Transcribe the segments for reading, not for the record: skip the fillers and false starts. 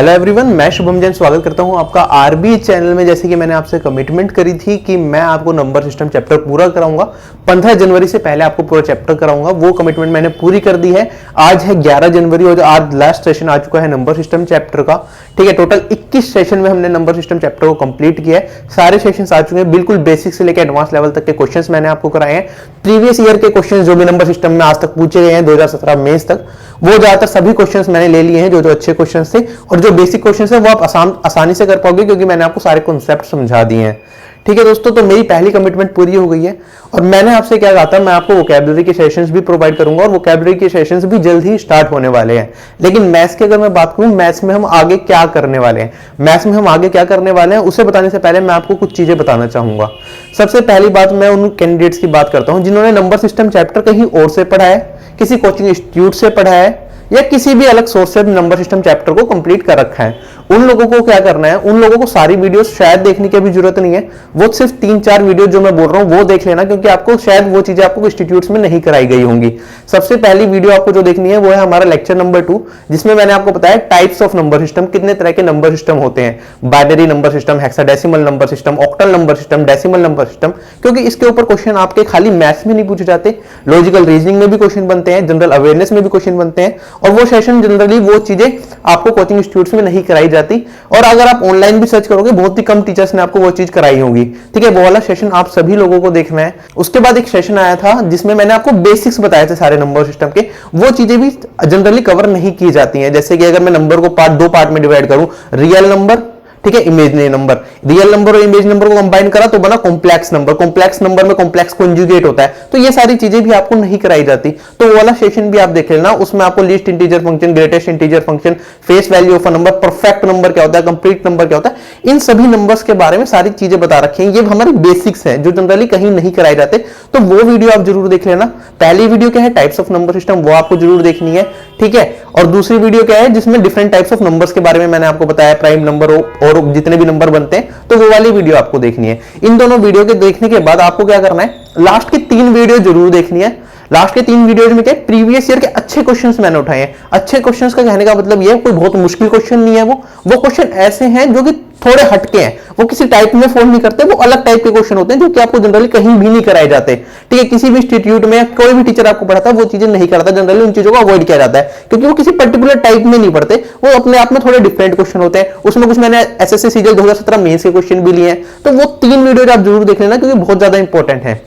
Hello everyone, मैं शुभम जैन स्वागत करता हूं आपका आरबी चैनल में। जैसे कि मैंने आपसे कमिटमेंट करी थी कि मैं आपको नंबर सिस्टम चैप्टर पूरा कराऊंगा, 15 जनवरी से पहले आपको पूरा चैप्टर कराऊंगा। वो कमिटमेंट मैंने पूरी कर दी है। आज है 11 जनवरी और आज लास्ट सेशन आ चुका है नंबर सिस्टम चैप्टर का। ठीक है, टोटल 21 सेशन में हमने नंबर सिस्टम चैप्टर को कंप्लीट किया है। सारे सेशन आ चुके हैं, बिल्कुल बेसिक से लेकर एडवांस लेवल तक के क्वेश्चन मैंने आपको कराए हैं। प्रीवियस ईयर के क्वेश्चन जो भी नंबर सिस्टम में आज तक पूछे गए हैं 2017 मेंस तक, वो ज्यादातर सभी क्वेश्चंस मैंने ले लिए हैं जो अच्छे क्वेश्चंस थे। और जो बेसिक क्वेश्चंस है वो आप आसानी से कर पाओगे क्योंकि मैंने आपको सारे कॉन्सेप्ट समझा दिए हैं। ठीक है दोस्तों, तो मेरी पहली कमिटमेंट पूरी हो गई है और मैंने आपसे क्या कहा था, मैं आपको वोकैबुलरी के सेशंस भी प्रोवाइड करूंगा और वोकैबुलरी के सेशंस भी जल्द ही स्टार्ट होने वाले हैं। लेकिन मैथ्स की अगर मैं बात करूं, मैथ्स में हम आगे क्या करने वाले हैं, मैथ्स में हम आगे क्या करने वाले हैं उसे बताने से पहले मैं आपको कुछ चीजें बताना चाहूंगा। सबसे पहली बात, मैं उन कैंडिडेट्स की बात करता हूं जिन्होंने नंबर सिस्टम चैप्टर कहीं और से पढ़ा है, किसी कोचिंग इंस्टीट्यूट से पढ़ा है या किसी भी अलग सोर्स से नंबर सिस्टम चैप्टर को कंप्लीट कर रखा है। उन लोगों को क्या करना है, उन लोगों को सारी वीडियोस शायद देखने की भी जरूरत नहीं है। वो सिर्फ 3-4 वीडियो जो मैं बोल रहा हूं वो देख लेना, क्योंकि आपको शायद वो चीजें आपको इंस्टीट्यूट्स में नहीं कराई गई होंगी। सबसे पहली वीडियो आपको जो देखनी है वो है हमारा लेक्चर नंबर 2, जिसमें मैंने आपको बताया टाइप्स ऑफ नंबर सिस्टम, कितने तरह के नंबर सिस्टम होते हैं। Binary number system, hexadecimal number system, octal number system, decimal number system. क्योंकि इसके ऊपर क्वेश्चन आपके खाली मैथ्स में नहीं पूछे जाते, लॉजिकल रीजनिंग में भी क्वेश्चन बनते हैं, जनरल अवेयरनेस में भी क्वेश्चन बनते हैं। और वो सेशन जनरली वो चीजें आपको कोचिंग इंस्टीट्यूट्स में नहीं कराई जाती। और अगर आप ऑनलाइन भी सर्च करोगे, बहुत ही कम टीचर्स ने आपको वो चीज कराई होगी। ठीक है, वो वाला सेशन आप सभी लोगों को देखना है। उसके बाद एक सेशन आया था जिसमें मैंने आपको बेसिक्स बताए थे सारे नंबर सिस्टम के। वो चीजें भी जनरली कवर नहीं की जाती हैं। जैसे कि अगर मैं नंबर को दो पार्ट में डिवाइड करूं, रियल नंबर, ठीक है, इमेजिनरी नंबर। रियल नंबर और इमेज नंबर को कंबाइन करा तो बना कॉम्प्लेक्स नंबर। कॉम्प्लेक्स नंबर में कॉम्प्लेक्स कॉन्जुगेट होता है। तो ये सारी चीजें भी आपको नहीं कराई जाती, तो वो वाला सेशन भी आप देख लेना। उसमें आपको least integer function, greatest integer function, face value of a number, perfect number क्या होता है, कंप्लीट नंबर क्या होता है, इन सभी नंबर्स के बारे में सारी चीजें बता रखी हैं। ये हमारे बेसिक्स हैं जो जनरली कहीं नहीं कराए जाते, तो वो वीडियो आप जरूर देख लेना। पहली वीडियो क्या है, टाइप्स ऑफ नंबर सिस्टम, वो आपको जरूर देखनी है। ठीक है, और दूसरी वीडियो क्या है जिसमें डिफरेंट टाइप्स ऑफ नंबर्स के बारे में मैंने आपको बताया, प्राइम नंबर और जितने भी नंबर बनते हैं, तो वो वाली वीडियो आपको देखनी है। इन दोनों वीडियो के देखने के बाद आपको क्या करना है, लास्ट की 3 वीडियो जरूर देखनी है। लास्ट के 3 वीडियोज में क्या प्रीवियस ईयर के अच्छे क्वेश्चंस मैंने उठाए हैं। अच्छे क्वेश्चंस का कहने का मतलब ये कोई बहुत मुश्किल क्वेश्चन नहीं है। वो क्वेश्चन ऐसे हैं जो कि थोड़े हटके हैं, वो किसी टाइप में फॉल नहीं करते, वो अलग टाइप के क्वेश्चन होते हैं जो कि आपको जनरली कहीं भी नहीं कराए जाते। ठीक है, किसी भी इंस्टीट्यूट में कोई भी टीचर आपको पढ़ाता है वो चीजें नहीं कराता। जनरली उन चीजों को अवॉइड किया जाता है क्योंकि वो किसी पर्टिकुलर टाइप में नहीं पढ़ते, वो अपने आप में थोड़े डिफरेंट क्वेश्चन होते हैं। उसमें कुछ मैंने एसएससी सीजीएल 2017 मेंस के क्वेश्चन भी लिए हैं। तो वो 3 वीडियो आप जरूर देख लेना क्योंकि बहुत ज्यादा इंपॉर्टेंट है।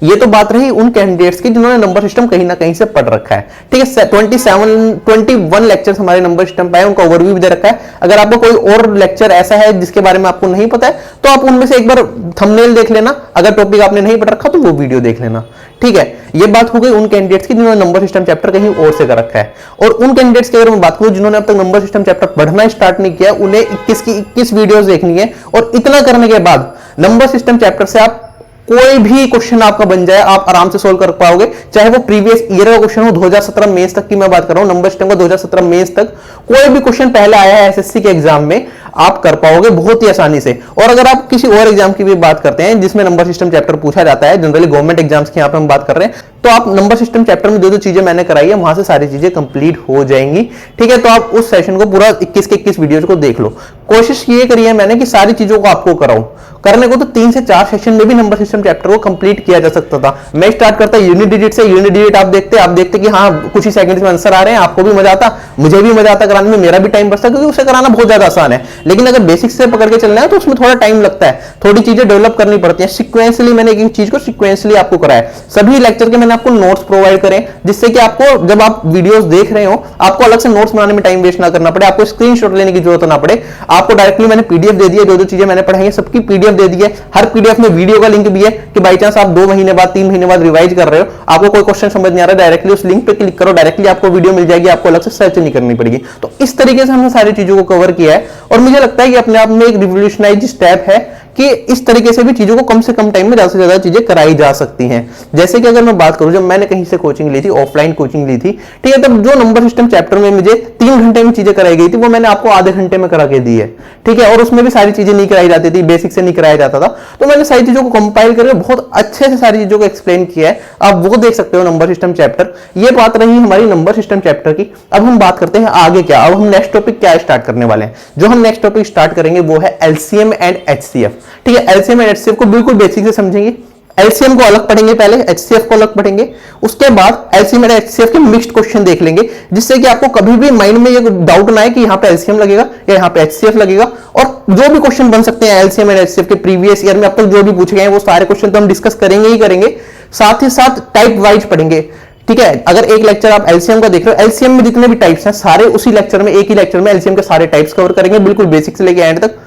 ये तो बात रही उन कैंडिडेट्स की जिन्होंने नंबर सिस्टम कहीं ना कहीं से पढ़ रखा है। ठीक है, 21 लेक्चर्स हमारे नंबर सिस्टम पे है, उनका ओवरव्यू भी दे रखा है। अगर आपको कोई और लेक्चर ऐसा है जिसके बारे में आपको नहीं पता है तो आप उनमें से एक बार थंबनेल देख लेना। अगर टॉपिक आपने नहीं पढ़ रखा तो वो वीडियो देख लेना। ठीक है, ये बात हो गई उन कैंडिडेट्स की जिन्होंने नंबर सिस्टम चैप्टर कहीं और से कर रखा है। और उन कैंडिडेट्स की अगर मैं बात करूं जिन्होंने अब तक नंबर सिस्टम चैप्टर पढ़ना स्टार्ट नहीं किया, उन्हें 21 की 21 वीडियोस देखनी है। और इतना करने के बाद नंबर सिस्टम चैप्टर से आप कोई भी क्वेश्चन आपका बन जाए, आप आराम से सोल्व कर पाओगे। चाहे वो प्रीवियस ईयर का क्वेश्चन हो, 2017 मेंस तक की मैं बात कर रहा हूं, नंबर सिस्टम का 2017 मेंस तक कोई भी क्वेश्चन पहले आया है एसएससी के एग्जाम में, आप कर पाओगे बहुत ही आसानी से। और अगर आप किसी और एग्जाम की भी बात करते हैं जिसमें नंबर सिस्टम चैप्टर पूछा जाता है, जनरली गवर्नमेंट एग्जाम्स की यहां पे हम बात कर रहे हैं, तो आप नंबर सिस्टम चैप्टर में जो चीजें मैंने कराई है वहां से सारी चीजें कंप्लीट हो जाएंगी। ठीक है, तो आप उस सेशन को पूरा 21 के 21 वीडियोस को देख लो। कोशिश ये करी है मैंने कि सारी चीजों को आपको कराऊं। करने को तो 3 से 4 सेशन में भी नंबर सिस्टम चैप्टर को कंप्लीट किया जा सकता था। मैं स्टार्ट करता यूनिट डिजिट से। यूनिट डिजिट आप देखते कि हाँ कुछ ही सेकंड्स में आंसर आ रहे हैं, आपको भी मजा आता, मुझे भी मजा आता कराने में, मेरा भी टाइम बचता क्योंकि उसे कराना बहुत ज्यादा आसान है। लेकिन अगर बेसिक्स से पकड़ के चलना है तो उसमें थोड़ा टाइम लगता है, थोड़ी चीजें डेवलप करनी पड़ती है। सिक्वेंसली मैंने एक चीज को सिक्वेंसली आपको कराया। सभी लेक्चर के मैंने आपको नोट्स प्रोवाइड करें जिससे कि आपको जब आप वीडियोस देख रहे हो आपको अलग से नोट्स बनाने में टाइम वेस्ट ना करना पड़े, आपको स्क्रीनशॉट लेने की जरूरत ना पड़े। आपको डायरेक्टली मैंने पीडीएफ दे दी है, जो चीजें मैंने पढ़ाई है सबकी पीडीएफ दे दी है। हर पीडीएफ में वीडियो का लिंक भी है कि बाई चांस आप 2 महीने बाद 3 महीने बाद रिवाइज कर रहे हो, आपको कोई क्वेश्चन समझ नहीं आ रहा, डायरेक्टली उस लिंक पे क्लिक करो, डायरेक्टली आपको वीडियो मिल जाएगी, आपको अलग से सर्च नहीं करनी पड़ेगी। तो इस तरीके से हमने सारी चीजों को कवर किया है और मुझे लगता है कि अपने आप में एक रिवोल्यूशनाइज स्टेप है कि इस तरीके से भी चीजों को कम से कम टाइम में ज्यादा से ज्यादा चीजें कराई जा सकती हैं। जैसे कि अगर मैं बात करूं, जब मैंने कहीं से कोचिंग ली थी, ऑफलाइन कोचिंग ली थी, ठीक है, तब जो नंबर सिस्टम चैप्टर में मुझे 3 घंटे में चीजें कराई गई थी, वो मैंने आपको आधे घंटे में करा के दी है, ठीक है। और उसमें भी सारी चीजें नहीं कराई जाती थी, बेसिक से नहीं कराया जाता था, तो मैंने सारी चीजों को कंपाइल करके बहुत अच्छे से सारी चीजों को एक्सप्लेन किया है, आप वो देख सकते हो नंबर सिस्टम चैप्टर। ये बात रही हमारी नंबर सिस्टम चैप्टर की। अब हम बात करते हैं आगे क्या, अब हम नेक्स्ट टॉपिक क्या स्टार्ट करने वाले हैं। जो हम नेक्स्ट टॉपिक स्टार्ट करेंगे वो है एलसीएम एंड एचसीएफ, ठीक है। एलसीएम एंड एचसीएफ को बिल्कुल बेसिक से समझेंगे। एलसीएम को अलग पढ़ेंगे पहले, एचसीएफ को अलग पढ़ेंगे, उसके बाद एलसीएम एंड एचसीएफ के मिक्स्ड क्वेश्चन देख लेंगे, जिससे कि आपको कभी भी माइंड में ये डाउट ना आए कि यहाँ पे एलसीएम लगेगा या यहाँ पे एचसीएफ लगेगा। और जो भी क्वेश्चन बन सकते हैं एलसीएम एंड एचसीएफ के प्रीवियस ईयर में अब तक जो भी पूछे गए वो सारे क्वेश्चन तो हम डिस्कस करेंगे ही करेंगे, साथ ही साथ टाइप वाइज पढ़ेंगे, ठीक है। अगर एक लेक्चर आप एलसीएम का देख रहे हो, एलसीएम में जितने भी टाइप्स हैं सारे उसी लेक्चर में, एक ही लेक्चर में एलसीएम के सारे टाइप्स कवर करेंगे, बिल्कुल बेसिक से लेके एंड तक।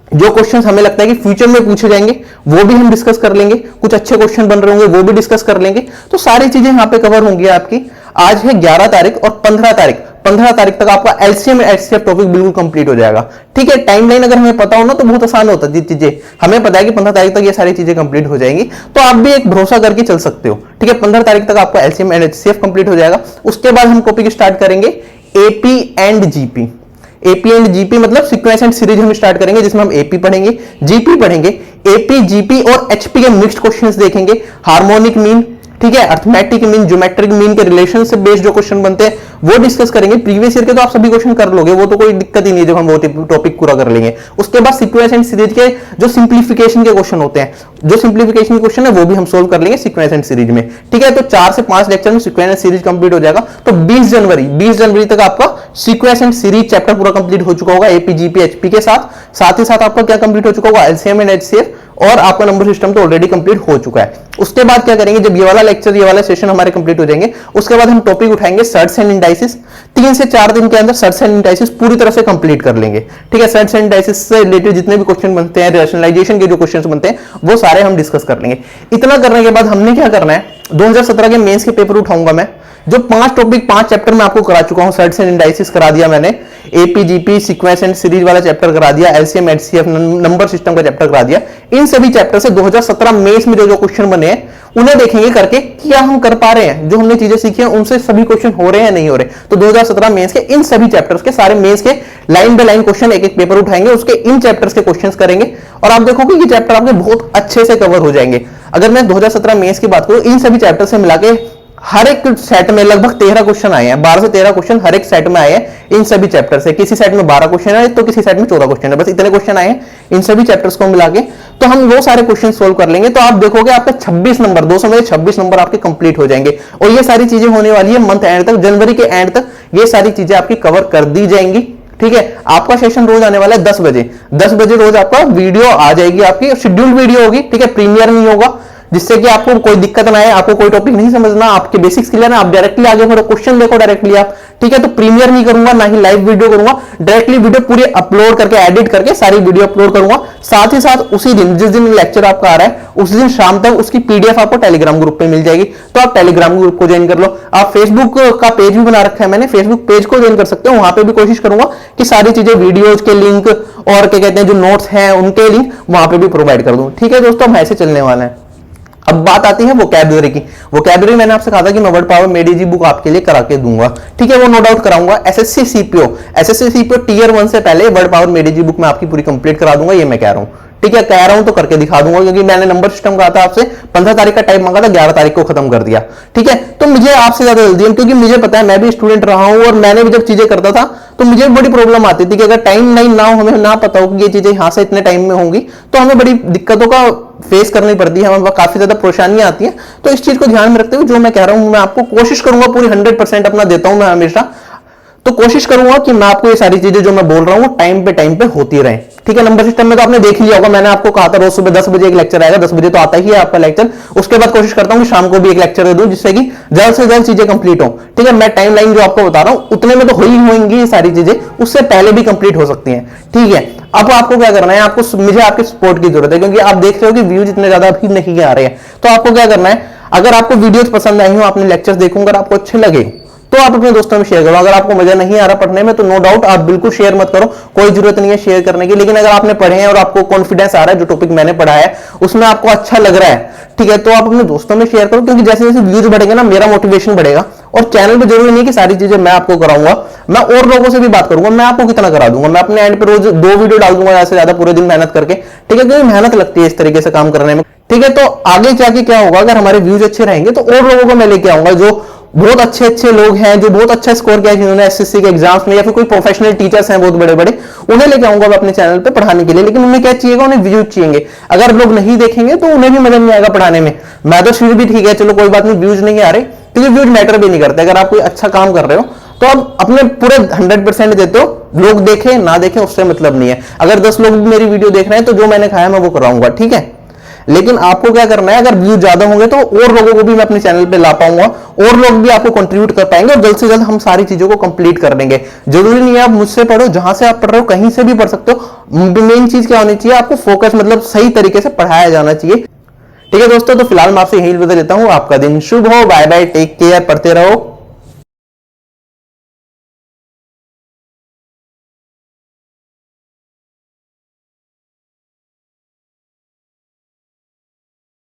जो क्वेश्चंस हमें लगता है कि फ्यूचर में पूछे जाएंगे वो भी हम डिस्कस कर लेंगे, कुछ अच्छे क्वेश्चन बन रहे होंगे वो भी डिस्कस कर लेंगे, तो सारी चीजें यहां पे कवर होंगी आपकी। आज है 11 तारीख और 15 तारीख तक आपका एलसीएम एचसीएफ टॉपिक बिल्कुल कंप्लीट हो जाएगा, ठीक है। टाइमलाइन अगर हमें पता हो ना तो बहुत आसान होता है चीजें, हमें पता है कि 15 तारीख तक ये सारी चीजें कंप्लीट हो जाएंगी, तो आप भी एक भरोसा करके चल सकते हो, ठीक है। 15 तारीख तक आपका एलसीएम एंड एचसीएफ कंप्लीट हो जाएगा। उसके बाद हम टॉपिक स्टार्ट करेंगे AP and GP. AP and GP मतलब सीक्वेंस एंड सीरीज हम स्टार्ट करेंगे, जिसमें हम एपी पढ़ेंगे, जीपी पढ़ेंगे। एपी, जीपी और एचपी के मिक्स्ड क्वेश्चंस देखेंगे, हार्मोनिक मीन, ठीक है, अर्थमेटिक मीन, ज्योमेट्रिक मीन के रिलेशन से बेस्ड जो क्वेश्चन बनते हैं वो डिस्कस करेंगे। प्रीवियस ईयर के तो आप सभी क्वेश्चन कर लोगे, वो तो कोई दिक्कत ही नहीं है जब हम वो टॉपिक पूरा कर लेंगे। उसके बाद सीक्वेंस एंड सीरीज के जो सिंप्लीफिकेशन के क्वेश्चन होते हैं, जो सिंप्लीफिकेशन के क्वेश्चन है वो भी हम सोल्व कर लेंगे सीक्वेंस एंड सीरीज में, ठीक है। तो 4 से 5 लेक्चर में सीक्वेंस एंड सीरीज कंप्लीट हो जाएगा। तो 20 जनवरी तक आपका सीक्वेंस एंड सीरीज चैप्टर पूरा कंप्लीट हो चुका होगा एपी, जीपी, एचपी के साथ ही साथ आपका क्या कंप्लीट हो चुका होगा, एलसीएम एंड एचसीएफ, और आपका नंबर सिस्टम तो ऑलरेडी कंप्लीट हो चुका है। उसके बाद क्या करेंगे, जब ये वाला लेक्चर, ये वाला सेशन हमारे कंप्लीट हो जाएंगे, उसके बाद हम टॉपिक उठाएंगे सर्ट्स एंड इंडाइसिस। 3 से 4 दिन के अंदर सर्ट्स एंड इंडाइसिस पूरी तरह से कंप्लीट कर लेंगे, ठीक है। सर्ट्स एंड इंडाइसिस से रिलेटेड जितने भी क्वेश्चन बनते हैं, रैशनलाइजेशन के जो क्वेश्चन बनते हैं वो सारे हम डिस्कस कर लेंगे। इतना करने के बाद हमने क्या करना है, 2017 के मेंस के पेपर उठाऊंगा मैं, जो 5 टॉपिक 5 चैप्टर में आपको करा चुका हूं। सर्ट्स एंड इंडाइसिस करा दिया मैंने, AP, GP, sequence and series वाला चैप्टर करा दिया, एलसीएम, एचसीएफ, नंबर सिस्टम का चैप्टर करा दिया। इन सभी चैप्टर से 2017 मेंस में जो क्वेश्चन बने हैं उन्हें देखेंगे करके क्या हम कर पा रहे हैं, जो हमने चीजें सीखी हैं उनसे सभी क्वेश्चन हो रहे हैं नहीं हो रहे। तो 2017 मेंस के इन सभी चैप्टर्स के सारे मेंस के लाइन बाय लाइन क्वेश्चन एक एक पेपर उठाएंगे, उसके इन चैप्टर्स के क्वेश्चंस करेंगे और आप देखोगे कि चैप्टर आपके बहुत अच्छे से कवर हो जाएंगे। अगर मैं 2017 मेंस की बात करूं, इन सभी चैप्टर से मिला के हर एक सेट में लगभग 13 क्वेश्चन आए हैं, 12 से 13 क्वेश्चन हर एक सेट में आए हैं इन सभी चैप्टर से। किसी सेट में 12 क्वेश्चन है तो किसी सेट में 14 क्वेश्चन है, बस इतने क्वेश्चन आए हैं इन सभी चैप्टर्स को मिला के। तो हम वो सारे क्वेश्चन सोल्व कर लेंगे, तो आप देखोगे आपका 26 नंबर, 200 में 26 नंबर आपके कंप्लीट हो जाएंगे। और ये सारी चीजें होने वाली है मंथ एंड तक, जनवरी के एंड तक ये सारी चीजें आपकी कवर कर दी जाएंगी, ठीक है। आपका सेशन रोज आने वाला है 10 बजे, 10 बजे रोज आपका वीडियो आ जाएगी, आपकी शेड्यूल्ड वीडियो होगी, ठीक है, प्रीमियर नहीं होगा, जिससे कि आपको कोई दिक्कत ना आए, आपको कोई टॉपिक नहीं समझना, आपके बेसिक्स क्लियर है, आप डायरेक्टली आगे बढ़ो, क्वेश्चन देखो डायरेक्टली आप, ठीक है। तो प्रीमियर नहीं करूंगा, ना ही लाइव वीडियो करूंगा, डायरेक्टली वीडियो पूरी अपलोड करके, एडिट करके सारी वीडियो अपलोड करूंगा। साथ ही साथ उसी दिन, जिस दिन लेक्चर आपका आ रहा है उस दिन शाम तक उसकी पीडीएफ आपको टेलीग्राम ग्रुप पे मिल जाएगी, तो आप टेलीग्राम ग्रुप को ज्वाइन कर लो। आप फेसबुक का पेज भी बना रखा है मैंने, फेसबुक पेज को ज्वाइन कर सकते हो, वहां पे भी कोशिश करूंगा कि सारी चीजें, वीडियोज के लिंक और क्या कहते हैं जो नोट्स हैं उनके लिंक वहां पे भी प्रोवाइड कर दूं, ठीक है दोस्तों। हम ऐसे चलने वाले हैं। अब बात आती है वोकैबुलरी की। वोकैबुलरी मैंने आपसे कहा था कि मैं वर्ड पावर मेड बुक आपके लिए करा के दूंगा, ठीक है, वो नो डाउट कराऊंगा। एसएससी सीपीओ टियर 1 से पहले वर्ड पावर मेड बुक मैं आपकी पूरी कंप्लीट करा दूंगा, ये मैं कह रहा हूं, ठीक है। कह रहा हूं तो करके दिखा दूंगा, क्योंकि मैंने नंबर सिस्टम कहा था आपसे, 15 तारीख का टाइम मांगा था, 11 तारीख को खत्म कर दिया, ठीक है। तो मुझे आपसे ज्यादा जल्दी है, क्योंकि मुझे पता है, मैं भी स्टूडेंट रहा हूं और मैंने भी जब चीजें करता था तो मुझे बड़ी प्रॉब्लम आती थी कि अगर टाइम लाइन ना हो, हमें ना पता हो कि ये चीजें यहां से इतने टाइम में होंगी, तो हमें बड़ी दिक्कतों का फेस करनी पड़ती है, हमें काफी ज्यादा परेशानियां आती हैं। तो इस चीज को ध्यान में रखते हुए जो मैं कह रहा हूं, मैं आपको कोशिश करूंगा पूरी 100% अपना देता हूं मैं हमेशा, तो कोशिश करूंगा कि मैं आपको ये सारी चीजें जो मैं बोल रहा हूं टाइम पे होती रहे, ठीक है। नंबर सिस्टम में तो आपने देख लिया होगा, मैंने आपको कहा था रोज सुबह 10 बजे एक लेक्चर आएगा, 10 बजे तो आता ही है आपका लेक्चर। उसके बाद कोशिश करता हूं कि शाम को भी एक लेक्चर दे दूं, जिससे कि जल्द से जल्द चीजें कंप्लीट हो, ठीक है। मैं टाइमलाइन जो आपको बता रहा हूं उतने में तो हो ही होंगी ये सारी चीजें, उससे पहले भी कंप्लीट हो सकती हैं, ठीक है। अब आपको क्या करना है, आपको मुझे आपके सपोर्ट की जरूरत है, क्योंकि आप देख रहे हो कि व्यूज इतने ज्यादा अभी नहीं आ रहे हैं। तो आपको क्या करना है, अगर आपको वीडियोस पसंद आई हो, आपने लेक्चर्स देखूंगा, आपको अच्छे लगे, तो तो आप अपने दोस्तों में शेयर करो। अगर आपको मजा नहीं आ रहा पढ़ने में तो नो डाउट आप बिल्कुल शेयर मत करो, कोई जरूरत नहीं है शेयर करने की। लेकिन अगर आपने पढ़े हैं और आपको कॉन्फिडेंस आ रहा है, जो टॉपिक मैंने पढ़ा है उसमें आपको अच्छा लग रहा है, ठीक है, तो आप अपने दोस्तों में शेयर करो, क्योंकि जैसे जैसे व्यूज बढ़ेंगे ना मेरा मोटिवेशन बढ़ेगा। और चैनल पे जरूरी नहीं कि सारी चीजें मैं आपको कराऊंगा, मैं और लोगों से भी बात करूंगा, मैं आपको कितना करा दूंगा। मैं अपने एंड पे रोज 2 वीडियो डाल दूंगा ज्यादा से ज्यादा पूरे दिन मेहनत करके, ठीक है, क्योंकि मेहनत लगती है इस तरीके से काम करने में, ठीक है। तो आगे जाके क्या होगा, अगर हमारे व्यूज अच्छे रहेंगे तो और लोगों को मैं लेके आऊंगा जो बहुत अच्छे अच्छे लोग हैं, जो बहुत अच्छा स्कोर किया है जिन्होंने एसएससी के एग्जाम्स में, या फिर कोई प्रोफेशनल टीचर्स हैं बहुत बड़े बड़े, उन्हें लेके आऊंगा मैं अपने चैनल पे पढ़ाने के लिए। लेकिन उन्हें क्या चाहिएगा, उन्हें व्यूज चाहिए। अगर लोग नहीं देखेंगे तो उन्हें भी मजा नहीं आएगा पढ़ाने में। मैं तो फिर भी ठीक है, चलो कोई बात नहीं, व्यूज नहीं आ रहे, क्योंकि व्यूज मैटर भी नहीं करते। अगर आप कोई अच्छा काम कर रहे हो तो आप अपने पूरे 100% देते हो, लोग देखें ना देखें उससे मतलब नहीं है। अगर 10 लोग मेरी वीडियो देख रहे हैं तो जो मैंने खाया मैं वो कराऊंगा, ठीक है। लेकिन आपको क्या करना है, अगर व्यू ज्यादा होंगे तो और लोगों को भी मैं अपने चैनल पे ला पाऊंगा, और लोग भी आपको कंट्रीब्यूट कर पाएंगे, और जल्द से जल्द हम सारी चीजों को कंप्लीट कर देंगे। जरूरी नहीं है आप मुझसे पढ़ो, जहां से आप पढ़ रहे हो कहीं से भी पढ़ सकते हो। मेन चीज क्या होनी चाहिए, आपको फोकस, मतलब सही तरीके से पढ़ाया जाना चाहिए, ठीक है दोस्तों। तो फिलहाल मैं आपसे यही विदा लेता हूं, आपका दिन शुभ हो, बाय बाय, टेक केयर, पढ़ते रहो।